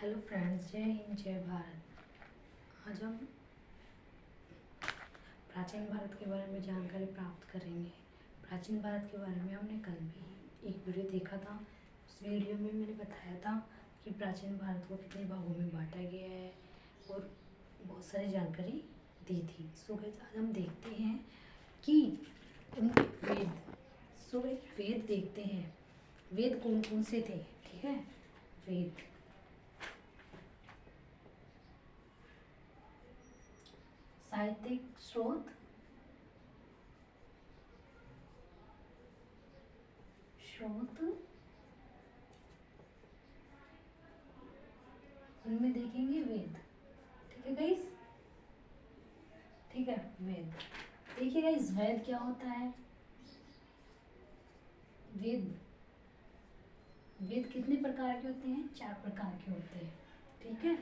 Hello friends, जय हिंद जय भारत। आज हम प्राचीन भारत के बारे में जानकारी प्राप्त करेंगे। प्राचीन भारत के बारे में हमने कल भी एक वीडियो देखा था। उस वीडियो में मैंने बताया था कि प्राचीन भारत को कितने भागों में बांटा गया है और बहुत सारी जानकारी दी थी। सो गाइस, आज हम देखते हैं कि उनके वेद वेद देखते हैं। वेद कौन कौन से थे, ठीक है। वेद साहित्यिक स्रोत उनमें देखेंगे वेद, ठीक है गाइस। ठीक है, वेद देखिए गाइस, वेद क्या होता है। वेद वेद कितने प्रकार के होते हैं? 4 प्रकार के होते हैं, ठीक है।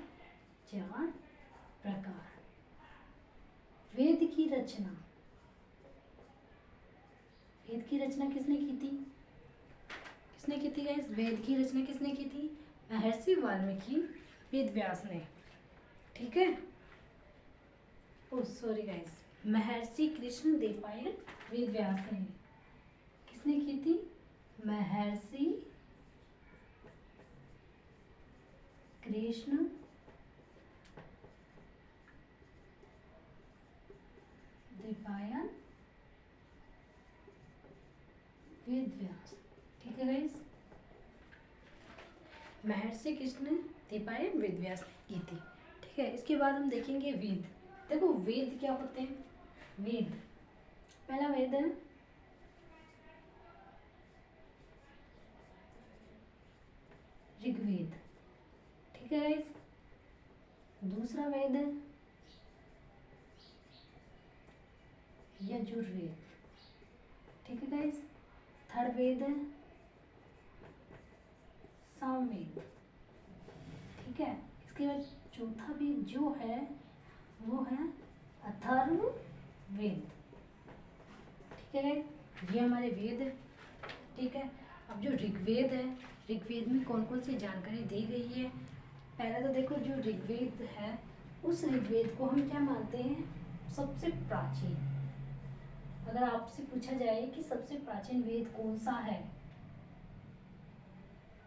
4 प्रकार। वेद की रचना वेद की रचना किसने की थी? किसने की थी गाइस? वेद की रचना किसने की थी? महर्षि वाल्मीकि वेद व्यास ने, ठीक है। ओ सॉरी गाइस, महर्षि कृष्ण देवराय वेद व्यास ने किसने की थी? महर्षि कृष्ण देवराय वेद व्यास, ठीक है गाइस। महर्षि कृष्ण देवराय वेद व्यास ने की थी, ठीक है। इसके बाद हम देखेंगे वेद। देखो वेद क्या होते हैं। वेद, पहला वेद है ऋग्वेद, ठीक है गाइस। दूसरा वेद है यजुर्वेद, ठीक है गाइस। थर्ड वेद है सामवेद, ठीक है। इसके बाद चौथा वेद जो है वो है अथर्ववेद, ठीक है। ये हमारे वेद है, ठीक है। अब जो ऋग्वेद है, ऋग्वेद में कौन कौन सी जानकारी दी गई है। पहले तो देखो, जो ऋग्वेद है उस ऋग्वेद को हम क्या मानते हैं? सबसे प्राचीन। अगर आपसे पूछा जाए कि सबसे प्राचीन वेद कौन सा है,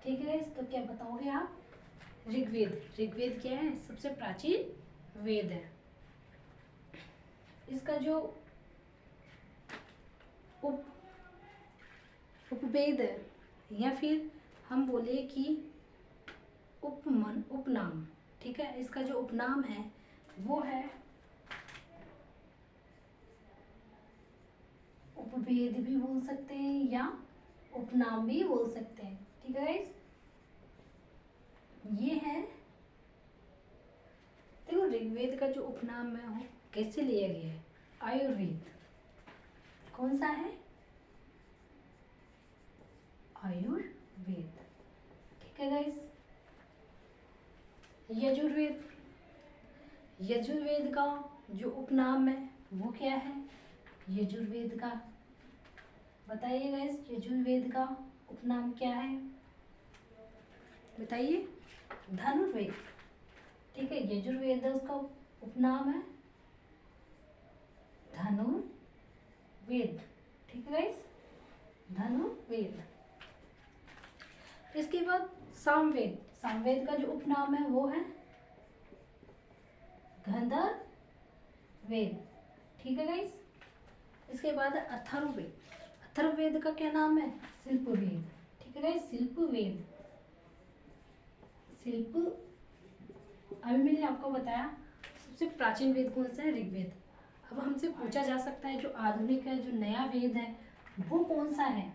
ठीक है, तो क्या बताओगे आप? ऋग्वेद। ऋग्वेद क्या है? सबसे प्राचीन वेद है। इसका जो उप उपवेद है, या फिर हम बोले कि उपनाम, ठीक है। इसका जो उपनाम है वो है उपवेद भी बोल सकते हैं या उपनाम भी बोल सकते हैं, ठीक है गाइस। ये है, देखो ऋग्वेद का जो उपनाम है वो कैसे लिया गया है? आयुर्वेद। कौन सा है? आयुर्वेद, ठीक है गाइस। यजुर्वेद। यजुर्वेद का जो उपनाम है वो क्या है? यजुर्वेद का बताइए गाइस, यजुर्वेद का उपनाम क्या है? बताइए। धनुर्वेद, ठीक है। यजुर्वेद है, उसका उपनाम है धनुर्वेद, ठीक है गाइस, धनुर्वेद। इसके बाद सामवेद। सामवेद का जो उपनाम है वो है गंधर्ववेद, ठीक है गाइस। इसके बाद अथर्ववेद। अथर्ववेद का क्या नाम है? शिल्पवेद, ठीक है गाइस, शिल्पवेद। शिल्प, अभी मैंने आपको बताया सबसे प्राचीन वेद कौन सा है? ऋग्वेद। अब हमसे पूछा जा सकता है जो आधुनिक है, जो नया वेद है वो कौन सा है?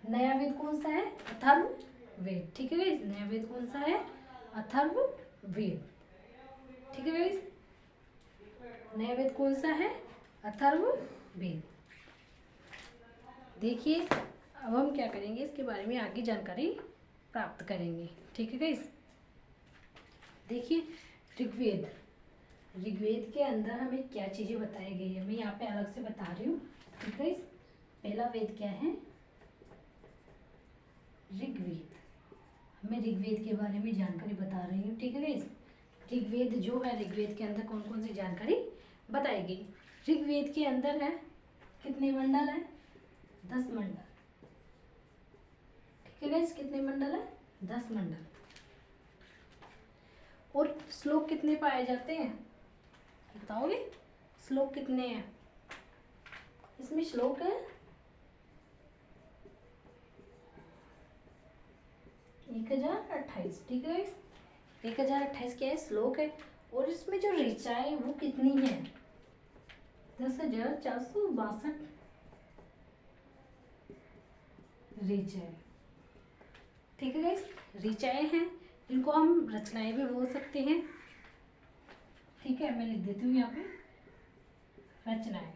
नया वेद कौन सा है? अथर्ववेद, ठीक है गाइस। नया वेद कौन सा है? अथर्ववेद, ठीक है गाइस। नया वेद कौन सा है? अथर्ववेद। देखिए, अब हम क्या करेंगे, इसके बारे में आगे जानकारी प्राप्त करेंगे, ठीक है गाइस। देखिए, ऋग्वेद। ऋग्वेद के अंदर हमें क्या चीजें बताई गई है, मैं यहाँ पे अलग से बता रही हूँ, ठीक है। पहला वेद क्या है? ऋग्वेद। हमें मैं ऋग्वेद के बारे में जानकारी बता रही हूँ, ठीक है गाइस। ऋग्वेद जो है, ऋग्वेद के अंदर कौन कौन सी जानकारी बताएगी। ऋग्वेद के अंदर है कितने मंडल है, 10 मंडल, ठीक है गाइस। कितने मंडल है, 10 मंडल। और श्लोक कितने पाए जाते हैं बताओगे, श्लोक कितने हैं इसमें? श्लोक है 1028, ठीक है गाइस। 1028 क्या है, श्लोक है। और इसमें जो ऋचाएं वो कितनी है, 10,462 ऋचाएं, ठीक है गाइस। ऋचाएं हैं, इनको हम रचनाएं भी बोल सकते हैं, ठीक है। मैं लिख देती हूँ यहाँ पे रचनाएं,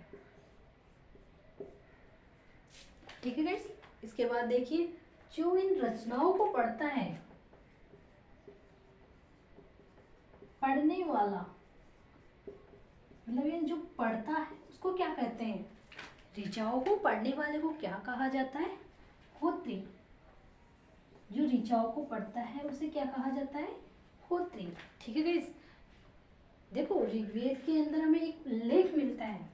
ठीक है गाइस। इसके बाद देखिए, जो इन रचनाओं को पढ़ता है, पढ़ने वाला, मतलब ये जो पढ़ता है उसको क्या कहते हैं? ऋचाओं को पढ़ने वाले को क्या कहा जाता है? होत्री। जो ऋचाओं को पढ़ता है उसे क्या कहा जाता है? होत्री, ठीक है गाइस। देखो ऋग्वेद के अंदर हमें एक उल्लेख मिलता है,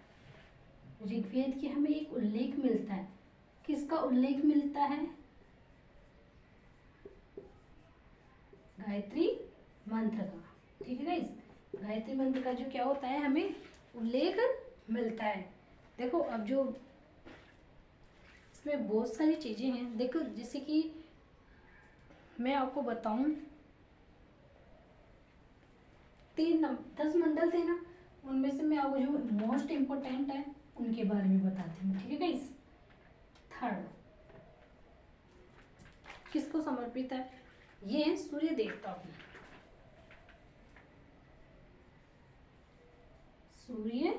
ऋग्वेद के हमें एक उल्लेख मिलता है। किसका उल्लेख मिलता है? गायत्री मंत्र का, ठीक है गाइस। गायत्री मंत्र का जो क्या होता है, हमें उल्लेख मिलता है। देखो अब जो इसमें बहुत सारी चीजें हैं, देखो जैसे कि मैं आपको बताऊं, 10 मंडल थे ना, उनमें से मैं आपको जो मोस्ट इम्पोर्टेंट है उनके बारे में बताती हूँ, ठीक है गाइस। थर्ड किसको समर्पित है? ये है सूर्य देवता को, सूर्य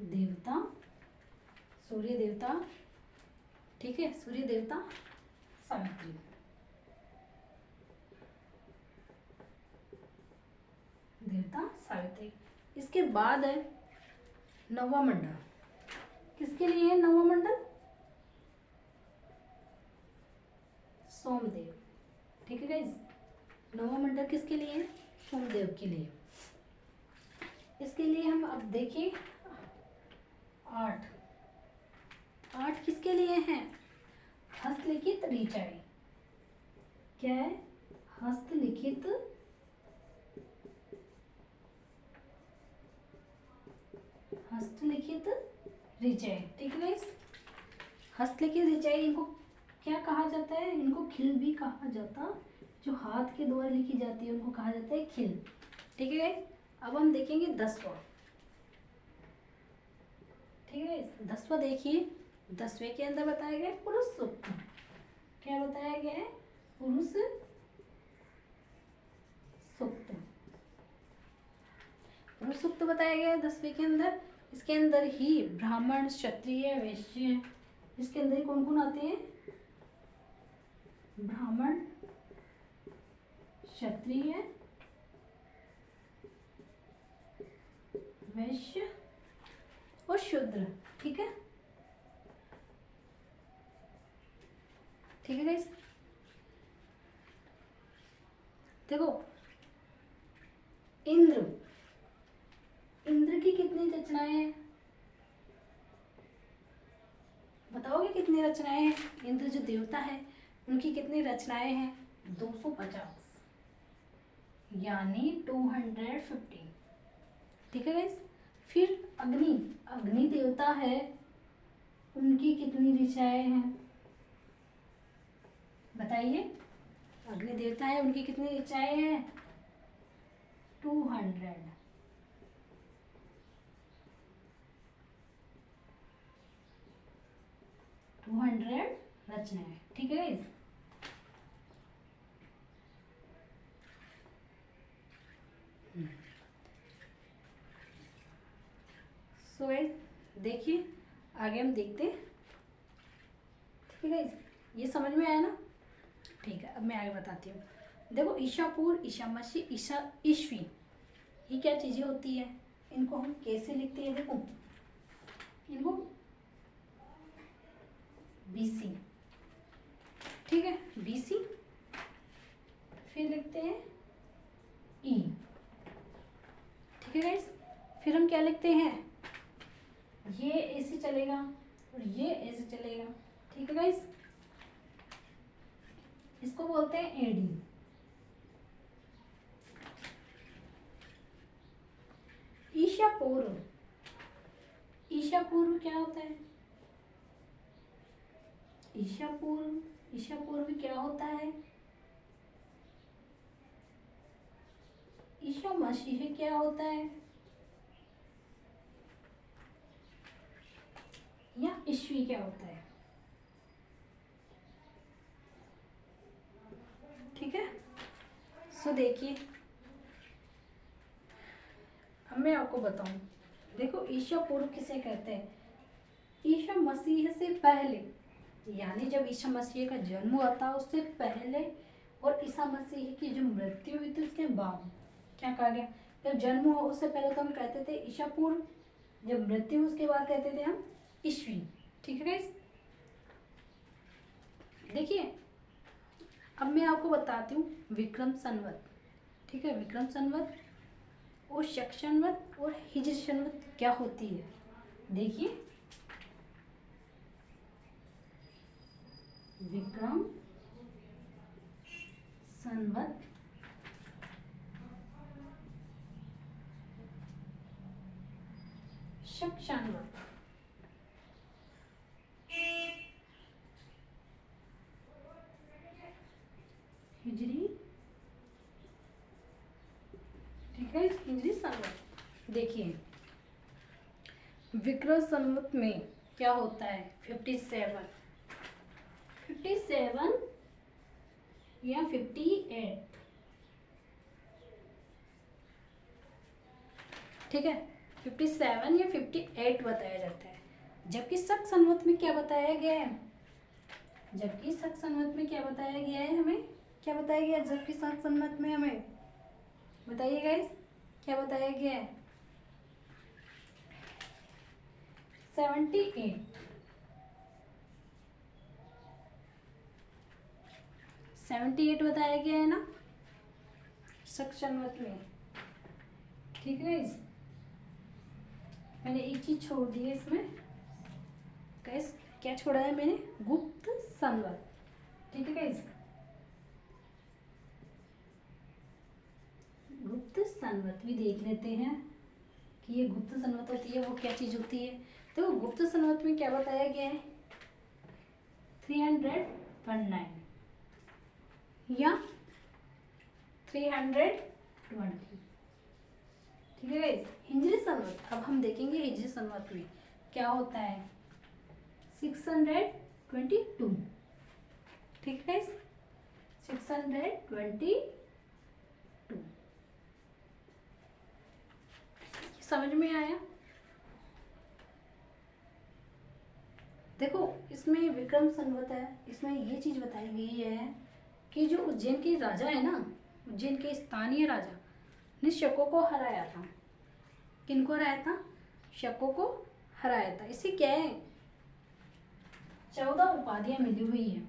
देवता, सूर्य देवता, ठीक है। सूर्य देवता सावित्री, देवता सावित्री। इसके बाद है नौवा मंडल। किसके लिए है नौवा मंडल? सोमदेव, ठीक है गाइस। नौवा मंडल किसके लिए है? सोमदेव के लिए। इसके लिए हम अब देखिए 8 किसके लिए हैं? हस्तलिखित ऋचाएं। क्या है? हस्तलिखित ऋचाएं, ठीक है गाइस। हस्तलिखित ऋचाएं, इनको क्या कहा जाता है? इनको खिल भी कहा जाता, जो हाथ के द्वारा लिखी जाती है उनको कहा जाता है खिल, ठीक है गाइस। अब हम देखेंगे 10वां, ठीक है गाइस। 10वां देखिए, 10वें के अंदर बताया गया पुरुष सूक्त। क्या बताया गया है? पुरुष सूक्त, पुरुष सूक्त बताया गया है 10वें के अंदर। इसके अंदर ही ब्राह्मण, क्षत्रिय, वैश्य, इसके अंदर ही कौन कौन आते हैं? ब्राह्मण, क्षत्रिय, वैश्य और शूद्र, ठीक है, ठीक है गाइस। देखो इंद्र, इंद्र की कितनी रचनाएं हैं बताओगे? कितनी रचनाएं हैं? इंद्र जो देवता है उनकी कितनी रचनाएं हैं? 250, यानी 250, ठीक है गाइस। फिर अग्नि, अग्नि देवता है, उनकी कितनी ऋचाएं हैं बताइए? अग्नि देवता है, उनकी कितनी ऋचाएं हैं? 200, रचनाएं, ठीक है गाइस। सो गाइस देखिए, आगे हम देखते हैं, ठीक है गाइस। ये समझ में आया ना? ठीक है, अब मैं आगे बताती हूँ। देखो ईशापुर, ईशा मसीह, ईशा ईस्वी, ये क्या चीजें होती है? इनको हम कैसे लिखते हैं? देखो इनको BC, ठीक है, BC लिखते हैं ई। ठीक है गाइस, फिर हम क्या लिखते हैं, ये ऐसे चलेगा और ये ऐसे चलेगा। ठीक है गाइस, इसको बोलते हैं एडी। ईशा पूर्व, ईशा पूर्व क्या होता है, ईशा पूर्व, ईशा पूर्व क्या होता है, ईशा मसीह क्या होता है, या ईस्वी क्या होता है। ठीक है, सो देखिए अब मैं आपको बताऊं, देखो ईशा पूर्व किसे कहते हैं, ईशा मसीह से पहले, यानी जब ईशा मसीह का जन्म हुआ था उससे पहले, और ईसा मसीह की जो मृत्यु हुई थी उसके बाद क्या कहा गया, जब जन्म हुआ उससे पहले तो हम कहते थे ईशा पूर्व, जब मृत्यु उसके बाद कहते थे हम ईस्वी। ठीक है गाइस, देखिए अब मैं आपको बताती हूँ विक्रम संवत। ठीक है, विक्रम संवत और शक संवत और हिजरी संवत क्या होती है। देखिए विक्रम संवत, शक संवत, हिजरी। ठीक है, हिजरी संवत। देखिए विक्रम संवत में क्या होता है, 57 या 58। ठीक है, 57 या 58 बताया जाता है। जबकि शक संवत में क्या बताया गया है, जबकि शक संवत में क्या बताया गया है, हमें क्या बताया गया है, जबकि शक संवत में हमें बताइए गाइस क्या बताया गया है, 78। 78 बताया गया है ना शक संवत में। ठीक है गाइस, मैंने एक चीज छोड़ दी है इसमें गाइस, क्या छोड़ा है मैंने, गुप्त संवत। ठीक है गाइस, गुप्त संवत भी देख लेते हैं कि ये गुप्त संवत होती है वो क्या चीज होती है। तो गुप्त संवत में क्या बताया गया है, 319 या 320। ठीक है गाइस, हिजरी संवत, अब हम देखेंगे हिजरी संवत में क्या होता है, 622। ठीक है गाइस, 622। समझ में आया। देखो इसमें विक्रम संवत है, इसमें ये चीज बताई गई है कि जो उज्जैन के राजा है ना, उज्जैन के स्थानीय राजा ने शकों को हराया था। किनको हराया था, शकों को हराया था। इससे क्या है, 14 उपाधियां मिली हुई है।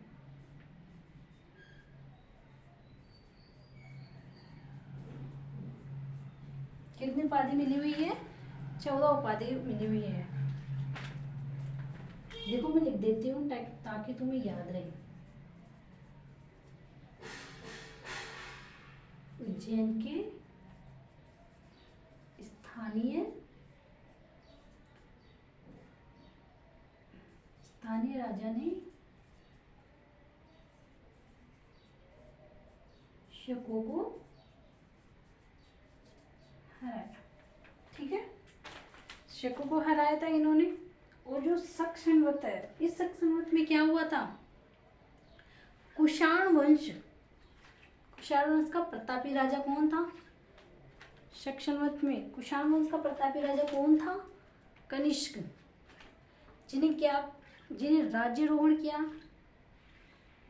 कितनी उपाधि मिली हुई है, 14 उपाधि मिली हुई है। देखो मैं लिख देती हूँ ताकि तुम्हें याद रहे। उज्जैन के स्थानीय राजा ने शकों को हराया। ठीक है, शकों को हराया था इन्होंने। और जो शक संवत है, इस शक संवत में क्या हुआ था, कुषाण वंश, कुषाण वंश का प्रतापी राजा कौन था, शक संवत में कुषाण वंश का प्रतापी राजा कौन था, कनिष्क, जिन्हें राज्यारोहण किया,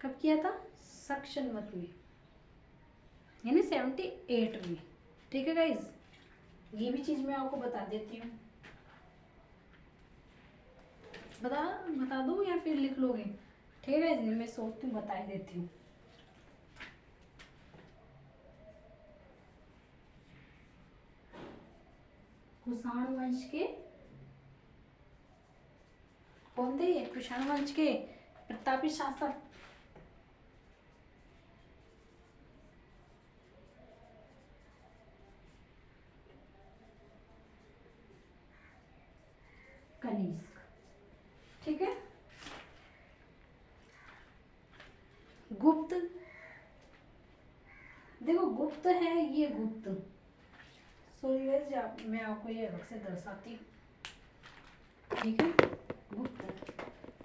कब किया था, शक संवत में, यानी 78 में। ठीक है गाइज, ये भी चीज मैं आपको बता देती हूँ। बता दूँ या फिर लिख लोगे। ठीक है गाइज, मैं सोचती हूँ बता ही देती हूँ। कुषाण वंश के कौन थे? कुषाण वंश के प्रतापी शासक कनिष्क। ठीक है। गुप्त, देखो गुप्त है ये, गुप्त सूर्य, मैं आपको ये अलग से दर्शाती हूँ। ठीक है। गुप्त,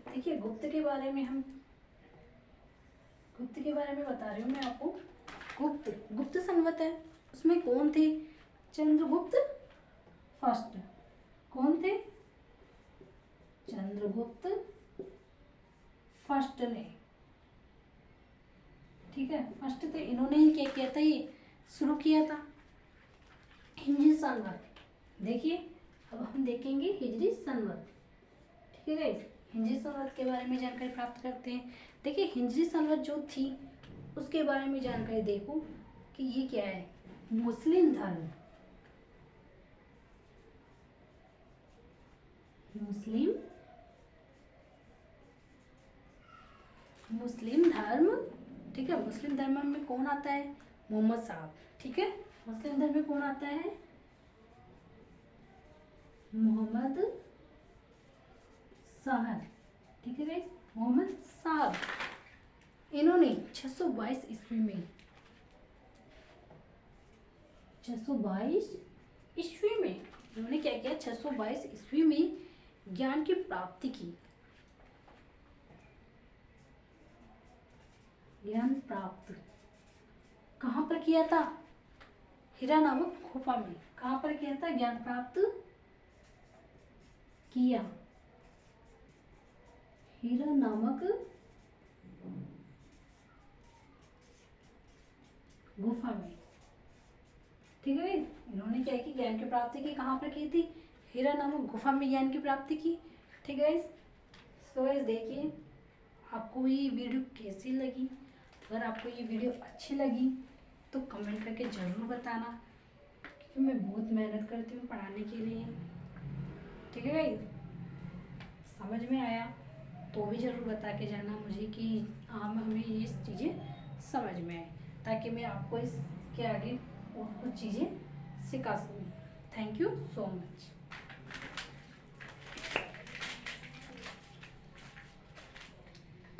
देखिए गुप्त के बारे में बता रही हूँ मैं आपको। गुप्त संवत है, उसमें कौन थे? चंद्रगुप्त फर्स्ट। कौन थे? चंद्रगुप्त फर्स्ट ने। ठीक है, फर्स्ट थे, इन्होंने ही क्या किया था, ये शुरू किया था हिजरी संवत। देखिए अब हम देखेंगे हिजरी संवत। ठीक है गाइस, हिजरी संवत के बारे में जानकारी प्राप्त करते हैं। देखिए हिजरी संवत जो थी उसके बारे में जानकारी देखो कि ये क्या है। मुस्लिम धर्म, मुस्लिम धर्म। ठीक है, मुस्लिम धर्म में कौन आता है? मोहम्मद साहब। ठीक है, मुस्लिम धर्म में कौन आता है? मोहम्मद साहब। ठीक है गाइस, मोहम्मद साहब। इन्होंने 622 ईस्वी में 622 ईस्वी में इन्होंने क्या किया? 622 ईस्वी में ज्ञान की प्राप्ति की। ज्ञान प्राप्त कहाँ पर किया था? हीरा नामक गुफा में। कहाँ पर किया था? ज्ञान प्राप्त किया हीरा नामक गुफा में। ठीक है, इन्होंने क्या की? ज्ञान की प्राप्ति की। कहाँ पर की थी? हीरा नामक गुफा में ज्ञान की प्राप्ति की। ठीक है। सो गाइस देखिए आपको ये वीडियो कैसी लगी। अगर आपको ये वीडियो अच्छी लगी तो कमेंट करके ज़रूर बताना, क्योंकि मैं बहुत मेहनत करती हूँ पढ़ाने के लिए। ठीक है गाइस, समझ में आया तो भी ज़रूर बता के जाना मुझे कि हमें ये चीज़ें समझ में आए, ताकि मैं आपको इसके आगे और कुछ चीज़ें सिखा सकूँ। Thank you so much.